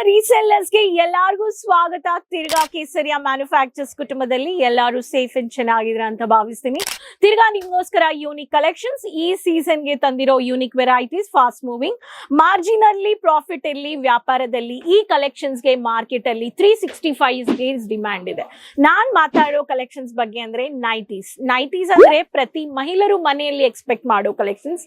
Resellers ಗೆ ಎಲ್ಲರಿಗೂ ಸ್ವಾಗತ. ತಿರ್ಗಾ ಕೇಸರಿಯ ಮ್ಯಾನುಫ್ಯಾಕ್ಚರ್ಸ್ ಕುಟುಂಬದಲ್ಲಿ ಎಲ್ಲರೂ ಸೇಫ್ ಅಂಡ್ ಚೆನ್ನಾಗಿದ್ರ ಅಂತ ಭಾವಿಸ್ತೀನಿ. ತಿರ್ಗಾ ನಿಮ್ಗೋಸ್ಕರ ಯೂನಿಕ್ ಕಲೆಕ್ಷನ್ಸ್ ಈ ಸೀಸನ್ ಗೆ ತಂದಿರೋ unique varieties, fast moving, margin ಅಲ್ಲಿ ಪ್ರಾಫಿಟ್ ಅಲ್ಲಿ ವ್ಯಾಪಾರದಲ್ಲಿ ಈ ಕಲೆಕ್ಷನ್ಸ್ ಗೆ ಮಾರ್ಕೆಟ್ ಅಲ್ಲಿ 365 ಡೇಸ್ ಡಿಮ್ಯಾಂಡ್ ಇದೆ. ನಾನ್ ಮಾತಾಡೋ ಕಲೆಕ್ಷನ್ಸ್ ಬಗ್ಗೆ ಅಂದ್ರೆ ನೈಟೀಸ್ ಅಂದ್ರೆ ಪ್ರತಿ ಮಹಿಳೆಯರು ಮನೆಯಲ್ಲಿ ಎಕ್ಸ್ಪೆಕ್ಟ್ ಮಾಡೋ ಕಲೆಕ್ಷನ್ಸ್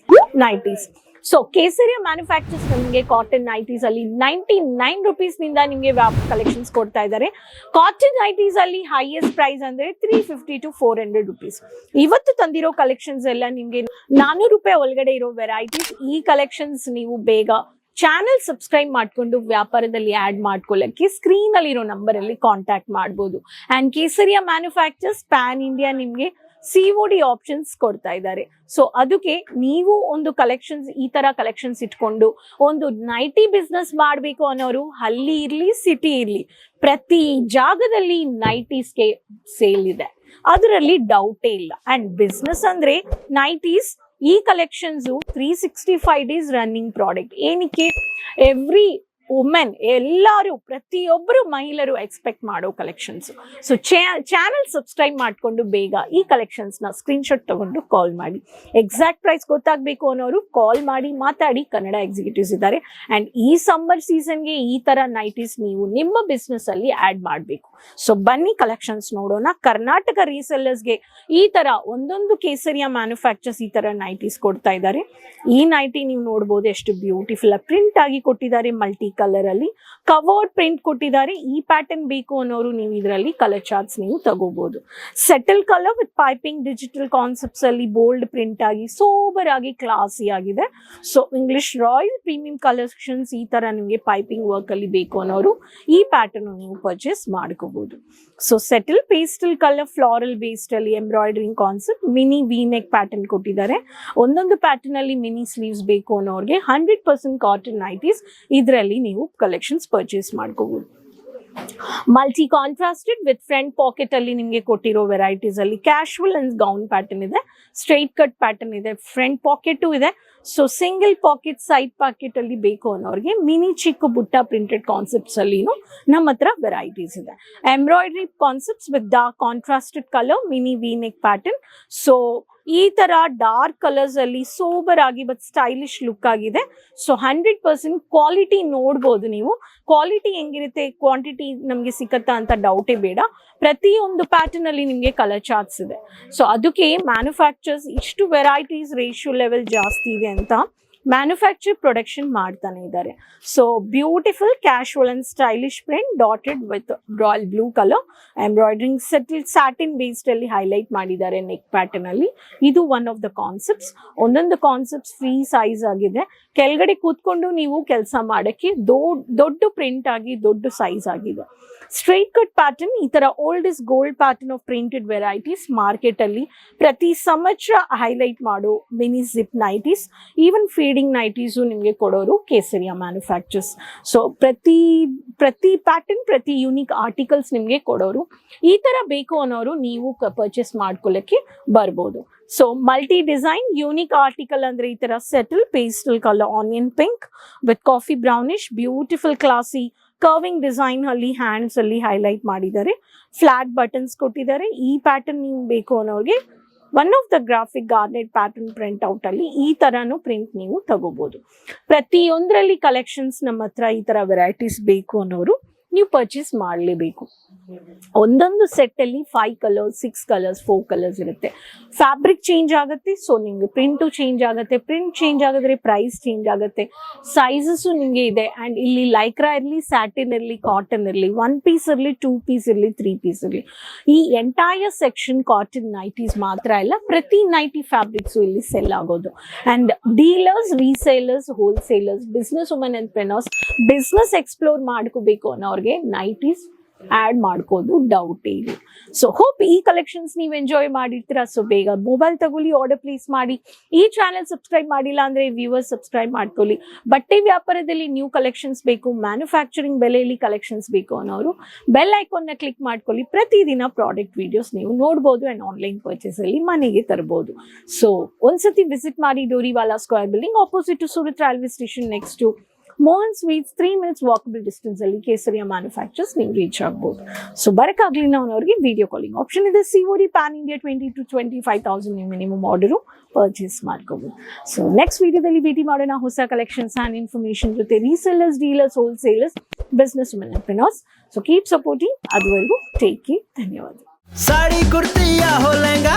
ನೈಟೀಸ್. ಸೊ ಕೇಸರಿಯ ಮ್ಯಾನುಫ್ಯಾಕ್ಚರ್ಸ್ ನಿಮಗೆ ಕಾಟನ್ ನೈಟೀಸ್ ಅಲ್ಲಿ 99 ರುಪೀಸ್ ನಿಂದ ನಿಮಗೆ ಕಲೆಕ್ಷನ್ಸ್ ಕೊಡ್ತಾ ಇದ್ದಾರೆ. ಕಾಟನ್ ನೈಟೀಸ್ ಅಲ್ಲಿ ಹೈಯೆಸ್ಟ್ ಪ್ರೈಸ್ ಅಂದ್ರೆ 350 to 400 ರುಪೀಸ್. ಇವತ್ತು ತಂದಿರೋ ಕಲೆಕ್ಷನ್ಸ್ ಎಲ್ಲ ನಿಮ್ಗೆ 400 ರೂಪಾಯಿ ಒಳಗಡೆ ಇರೋ ವೆರೈಟೀಸ್. ಈ ಕಲೆಕ್ಷನ್ಸ್ ನೀವು ಬೇಗ ಚಾನೆಲ್ ಸಬ್ಸ್ಕ್ರೈಬ್ ಮಾಡ್ಕೊಂಡು ವ್ಯಾಪಾರದಲ್ಲಿ ಆಡ್ ಮಾಡ್ಕೊಳ್ಳಕ್ಕೆ ಸ್ಕ್ರೀನ್ ಅಲ್ಲಿ ಇರೋ ನಂಬರ್ ಅಲ್ಲಿ ಕಾಂಟ್ಯಾಕ್ಟ್ ಮಾಡಬಹುದು. ಅಂಡ್ ಕೇಸರಿಯ ಮ್ಯಾನುಫ್ಯಾಕ್ಚರ್ಸ್ ಪ್ಯಾನ್ ಇಂಡಿಯಾ ನಿಮ್ಗೆ COD ಆಪ್ಷನ್ಸ್ ಕೊಡ್ತಾ ಇದ್ದಾರೆ. ಸೊ ಅದಕ್ಕೆ ನೀವು ಒಂದು ಕಲೆಕ್ಷನ್ಸ್ ಈ ತರ ಕಲೆಕ್ಷನ್ಸ್ ಇಟ್ಕೊಂಡು ಒಂದು ನೈಟಿ ಬಿಸ್ನೆಸ್ ಮಾಡಬೇಕು ಅನ್ನೋರು ಹಳ್ಳಿ ಇರ್ಲಿ ಸಿಟಿ ಇರ್ಲಿ ಪ್ರತಿ ಜಾಗದಲ್ಲಿ ನೈಟೀಸ್ಗೆ ಸೇಲ್ ಇದೆ, ಅದರಲ್ಲಿ ಡೌಟೇ ಇಲ್ಲ. ಅಂಡ್ ಬಿಸ್ನೆಸ್ ಅಂದ್ರೆ ನೈಟೀಸ್. ಈ ಕಲೆಕ್ಷನ್ಸ್ 365 ಡೇಸ್ ರನ್ನಿಂಗ್ ಪ್ರಾಡಕ್ಟ್. ಏನಕ್ಕೆ ಎವ್ರಿ ವುಮೆನ್ ಎಲ್ಲರೂ ಪ್ರತಿಯೊಬ್ಬರು ಮಹಿಳೆಯರು ಎಕ್ಸ್ಪೆಕ್ಟ್ ಮಾಡೋ ಕಲೆಕ್ಷನ್ಸ್. ಸೊ ಚಾನೆಲ್ ಸಬ್ಸ್ಕ್ರೈಬ್ ಮಾಡಿಕೊಂಡು ಬೇಗ ಈ ಕಲೆಕ್ಷನ್ಸ್ ನ ಸ್ಕ್ರೀನ್ ಶಾಟ್ ತಗೊಂಡು ಕಾಲ್ ಮಾಡಿ. ಎಕ್ಸಾಕ್ಟ್ ಪ್ರೈಸ್ ಗೊತ್ತಾಗಬೇಕು ಅನ್ನೋರು ಕಾಲ್ ಮಾಡಿ ಮಾತಾಡಿ. ಕನ್ನಡ ಎಕ್ಸಿಕ್ಯೂಟಿವ್ಸ್ ಇದ್ದಾರೆ. ಅಂಡ್ ಈ ಸಮ್ಮರ್ ಸೀಸನ್ಗೆ ಈ ತರ ನೈಟೀಸ್ ನೀವು ನಿಮ್ಮ ಬಿಸ್ನೆಸ್ ಅಲ್ಲಿ ಆಡ್ ಮಾಡಬೇಕು. ಸೊ ಬನ್ನಿ ಕಲೆಕ್ಷನ್ಸ್ ನೋಡೋಣ. ಕರ್ನಾಟಕ ರೀಸೆಲ್ಲರ್ಸ್ಗೆ ಈ ತರ ಒಂದೊಂದು ಕೇಸರಿಯ ಮ್ಯಾನುಫ್ಯಾಕ್ಚರ್ಸ್ ಈ ತರ ನೈಟೀಸ್ ಕೊಡ್ತಾ ಇದ್ದಾರೆ. ಈ ನೈಟಿ ನೀವು ನೋಡಬಹುದು ಎಷ್ಟು ಬ್ಯೂಟಿಫುಲ್ ಪ್ರಿಂಟ್ ಆಗಿ ಕೊಟ್ಟಿದ್ದಾರೆ. ಮಲ್ಟಿ ಕಲರ್ ಅಲ್ಲಿ ಕವರ್ಡ್ ಪ್ರಿಂಟ್ ಕೊಟ್ಟಿದ್ದಾರೆ. ಈ ಪ್ಯಾಟರ್ನ್ ಬೇಕು ಅನ್ನೋರು ನೀವು ಇದರಲ್ಲಿ ಕಲರ್ ಚಾರ್ಟ್ಸ್ ನೀವು ತಗೋಬಹುದು. Settle colour with piping digital concepts ಅಲ್ಲಿ ಬೋಲ್ಡ್ ಪ್ರಿಂಟ್ ಆಗಿ ಸೋಬರ್ ಆಗಿ ಕ್ಲಾಸಿ ಆಗಿದೆ. So English royal premium collections ಈ ತರ ನಿಮಗೆ ಪೈಪಿಂಗ್ ವರ್ಕ್ ಅಲ್ಲಿ ಬೇಕು ಅನ್ನೋರು ಈ ಪ್ಯಾಟರ್ನ್ ನೀವು ಪರ್ಚೇಸ್ ಮಾಡ್ಕೋಬಹುದು. So subtle pastel colour floral based ಅಲ್ಲಿ embroidering concept mini V neck pattern ಕೊಟ್ಟಿದ್ದಾರೆ. ಒಂದೊಂದು ಪ್ಯಾಟರ್ನ್ ಅಲ್ಲಿ ಮಿನಿ ಸ್ಲೀವ್ಸ್ ಬೇಕು ಅನ್ನೋರಿಗೆ 100% ಕಾಟನ್ ನೈಟೀಸ್ ಇದರಲ್ಲಿ ನೀವು ಕಲೆಕ್ಷನ್ಸ್ ಪರ್ಚೇಸ್ ಮಾಡ್ಕೋಬಹುದು. Multi contrasted with front pocket ಅಲ್ಲಿ ನಿಮಗೆ ಕೊಟ್ಟಿರೋ ವೆರೈಟೀಸ್ ಅಲ್ಲಿ ಕ್ಯಾಶುವಲ್ ಅಂಡ್ ಗೌನ್ ಪ್ಯಾಟರ್ನ್ ಇದೆ, ಸ್ಟ್ರೈಟ್ ಕಟ್ ಪ್ಯಾಟರ್ನ್ ಇದೆ, ಫ್ರಂಟ್ ಪಾಕೆಟ್ ಇದೆ. So single pocket side pocket ಅಲ್ಲಿ ಬೇಕು ಅನ್ನೋರಿಗೆ ಮಿನಿ ಚಿಕ್ಕ ಬುಟ್ಟ ಪ್ರಿಂಟೆಡ್ ಕಾನ್ಸೆಪ್ಟ್ಸ್ ಅಲ್ಲಿ ನಮ್ಮ ಹತ್ರ ವೆರೈಟೀಸ್ ಇದೆ. Embroidery concepts with dark contrasted colour mini V neck pattern. So ಈ ತರ ಡಾರ್ಕ್ ಕಲರ್ಸ್ ಅಲ್ಲಿ ಸೋಬರ್ ಆಗಿ ಬಟ್ ಸ್ಟೈಲಿಶ್ ಲುಕ್ ಆಗಿದೆ. ಸೊ 100% ಕ್ವಾಲಿಟಿ ನೋಡ್ಬೋದು ನೀವು. ಕ್ವಾಲಿಟಿ ಹೆಂಗಿರುತ್ತೆ, ಕ್ವಾಂಟಿಟಿ ನಮಗೆ ಸಿಕ್ಕತ್ತಾ ಅಂತ ಡೌಟೇ ಬೇಡ. ಪ್ರತಿಯೊಂದು ಪ್ಯಾಟರ್ನ್ ಅಲ್ಲಿ ನಿಮಗೆ ಕಲರ್ ಚಾರ್ಟ್ಸ್ ಇದೆ. ಸೊ ಅದಕ್ಕೆ ಮ್ಯಾನುಫ್ಯಾಕ್ಚರ್ಸ್ ಇಷ್ಟು ವೆರೈಟೀಸ್ ರೇಷಿಯೋ ಲೆವೆಲ್ ಜಾಸ್ತಿ ಇದೆ ಅಂತ ಮ್ಯಾನುಫ್ಯಾಕ್ಚರ್ ಪ್ರೊಡಕ್ಷನ್ ಮಾಡ್ತಾನೆ ಇದ್ದಾರೆ. So beautiful casual and stylish print dotted with royal blue colour embroidering satin based ಅಲ್ಲಿ ಹೈಲೈಟ್ ಮಾಡಿದ್ದಾರೆ ನೆಕ್ ಪ್ಯಾಟರ್ನ್ ಅಲ್ಲಿ. ಇದು ಒನ್ ಆಫ್ ದ ಕಾನ್ಸೆಪ್ಟ್ಸ್. ಒಂದೊಂದು ಕಾನ್ಸೆಪ್ಟ್ಸ್ ಫ್ರೀ ಸೈಜ್ ಆಗಿದೆ. ಕೆಳಗಡೆ ಕೂತ್ಕೊಂಡು ನೀವು ಕೆಲಸ ಮಾಡಕ್ಕೆ ದೊಡ್ಡ ಪ್ರಿಂಟ್ ಆಗಿ ದೊಡ್ಡ ಸೈಜ್ ಆಗಿದೆ. ಸ್ಟ್ರೈಟ್ ಕಟ್ ಪ್ಯಾಟರ್ನ್ ಈ ತರ old is gold pattern of printed varieties market ಅಲ್ಲಿ ಪ್ರತಿ ಸಂವತ್ಸರ ಹೈಲೈಟ್ ಮಾಡೋ mini zip nighties, even feeding nighties ನಿಮಗೆ ಕೊಡೋರು ಕೇಸರಿಯ ಮ್ಯಾನುಫ್ಯಾಕ್ಚರ್ಸ್. ಸೊ ಪ್ರತಿ ಪ್ಯಾಟರ್ನ್ ಪ್ರತಿ ಯೂನಿಕ್ ಆರ್ಟಿಕಲ್ಸ್ ನಿಮಗೆ ಕೊಡೋರು. ಈ ತರ ಬೇಕು ಅನ್ನೋರು ನೀವು ಪರ್ಚೇಸ್ ಮಾಡ್ಕೊಳ್ಳಕ್ಕೆ ಬರ್ಬೋದು. So multi design unique article ಅಂದ್ರೆ ಈ ತರ subtle pastel colour onion pink with coffee brownish beautiful classy curving design ಅಲ್ಲಿ ಹ್ಯಾಂಡ್ಸ್ ಅಲ್ಲಿ ಹೈಲೈಟ್ ಮಾಡಿದ್ದಾರೆ. ಫ್ಲಾಟ್ ಬಟನ್ಸ್ ಕೊಟ್ಟಿದ್ದಾರೆ. ಈ ಪ್ಯಾಟರ್ನ್ ನೀವು ಬೇಕು ಅನ್ನೋರಿಗೆ one of the graphic garnet pattern print out ಅಲ್ಲಿ ಈ ತರನು ಪ್ರಿಂಟ್ ನೀವು ತಗೋಬಹುದು. ಪ್ರತಿಯೊಂದರಲ್ಲಿ ಕಲೆಕ್ಷನ್ಸ್ ನಮ್ಮ ಹತ್ರ ಈ ತರ ವೆರೈಟೀಸ್ ಬೇಕು ಅನ್ನೋರು ನೀವು ಪರ್ಚೇಸ್ ಮಾಡಲೇಬೇಕು. ಒಂದೊಂದು ಸೆಟ್ ಅಲ್ಲಿ 5 ಕಲರ್ಸ್ 6 ಕಲರ್ಸ್ 4 ಕಲರ್ಸ್ ಇರುತ್ತೆ. ಫ್ಯಾಬ್ರಿಕ್ ಚೇಂಜ್ ಆಗುತ್ತೆ. ಸೊ ನಿಮ್ಗೆ ಪ್ರಿಂಟು ಚೇಂಜ್ ಆಗುತ್ತೆ. ಪ್ರಿಂಟ್ ಚೇಂಜ್ ಆಗಿದ್ರೆ ಪ್ರೈಸ್ ಚೇಂಜ್ ಆಗುತ್ತೆ. ಸೈಜಸ್ ನಿಮ್ಗೆ ಇದೆ. ಅಂಡ್ ಇಲ್ಲಿ ಲೈಕ್ರಾ ಇರಲಿ, ಸ್ಯಾಟಿನ್ ಇರಲಿ, ಕಾಟನ್ ಇರಲಿ, 1 ಪೀಸ್ ಇರಲಿ, 2 ಪೀಸ್ ಇರಲಿ, 3 ಪೀಸ್ ಇರಲಿ, ಈ ಎಂಟೈರ್ ಸೆಕ್ಷನ್ ಕಾಟನ್ ನೈಟೀಸ್ ಮಾತ್ರ ಇಲ್ಲ, ಪ್ರತಿ ನೈಟಿ ಫ್ಯಾಬ್ರಿಕ್ಸು ಇಲ್ಲಿ ಸೆಲ್ ಆಗೋದು. And dealers, resellers, wholesalers, business women entrepreneurs, business explore ಮಾಡ್ಕೋಬೇಕು ಅನ್ನೋರಿಗೆ ನೈಟೀಸ್ ಆಡ್ ಮಾಡ್ಕೋದು ಡೌಟ್ ಇಲ್ಲ. ಸೊ ಹೋಪ್ ಈ ಕಲೆಕ್ಷನ್ಸ್ ನೀವು ಎಂಜಾಯ್ ಮಾಡಿರ್ತೀರಾ. ಸೊ ಬೇಗ ಮೊಬೈಲ್ ತಗೊಳ್ಳಿ, ಆರ್ಡರ್ ಪ್ಲೇಸ್ ಮಾಡಿ. ಈ ಚಾನೆಲ್ ಸಬ್ಸ್ಕ್ರೈಬ್ ಮಾಡಿಲ್ಲ ಅಂದ್ರೆ ವ್ಯೂವರ್ಸ್ ಸಬ್ಸ್ಕ್ರೈಬ್ ಮಾಡ್ಕೊಳ್ಳಿ. ಬಟ್ಟೆ ವ್ಯಾಪಾರದಲ್ಲಿ ನ್ಯೂ ಕಲೆಕ್ಷನ್ಸ್ ಬೇಕು, ಮ್ಯಾನುಫ್ಯಾಕ್ಚರಿಂಗ್ ಬೆಲೆಯಲ್ಲಿ ಕಲೆಕ್ಷನ್ಸ್ ಬೇಕು ಅನ್ನೋರು ಬೆಲ್ ಐಕಾನ್ ನ ಕ್ಲಿಕ್ ಮಾಡ್ಕೊಳ್ಳಿ. ಪ್ರತಿದಿನ ಪ್ರಾಡಕ್ಟ್ ವಿಡಿಯೋಸ್ ನೀವು ನೋಡ್ಬೋದು ಅಂಡ್ ಆನ್ಲೈನ್ ಪರ್ಚೇಸ್ ಅಲ್ಲಿ ಮನೆಗೆ ತರಬಹುದು. ಸೊ ಒಂದ್ಸತಿ ವಿಸಿಟ್ ಮಾಡಿ Doriwala square building opposite to Surat railway station next to Mohan sweets 3 minutes walkable distance ಅಲ್ಲಿ ಕೇಸರಿಯ ಮ್ಯಾನುಫ್ಯಾಕ್ಚರ್ಸ್ ನೀವು ರೀಚ್ ಆಗ್ಬೋದು. ಸೊ ಬರಕ್ಕಾಗ್ಲಿಲ್ಲ ಅನ್ನೋರಿಗೆ ವಿಡಿಯೋ ಕಾಲಿಂಗ್ ಆಪ್ಷನ್ ಇದೆ. COD ಪ್ಯಾನ್ ಇಂಡಿಯಾ 20 to 25,000 ನೀವು ಮಿನಿಮಮ್ ಆರ್ಡರು ಪರ್ಚೇಸ್ ಮಾಡ್ಕೋಬಹುದು. ಸೊ ನೆಕ್ಸ್ಟ್ ವಿಡಿಯೋದಲ್ಲಿ ಭೇಟಿ ಮಾಡೋಣ ಹೊಸ ಕಲೆಕ್ಷನ್ಸ್ ಅಂಡ್ ಇನ್ಫಾರ್ಮೇಶನ್ ಜೊತೆ. Resellers, dealers, wholesalers, business women entrepreneurs. So keep supporting. ಅದುವರೆಗೂ ಟೇಕ್ ಕೇರ್. ಧನ್ಯವಾದ. साड़ी कुर्ती या हो लहंगा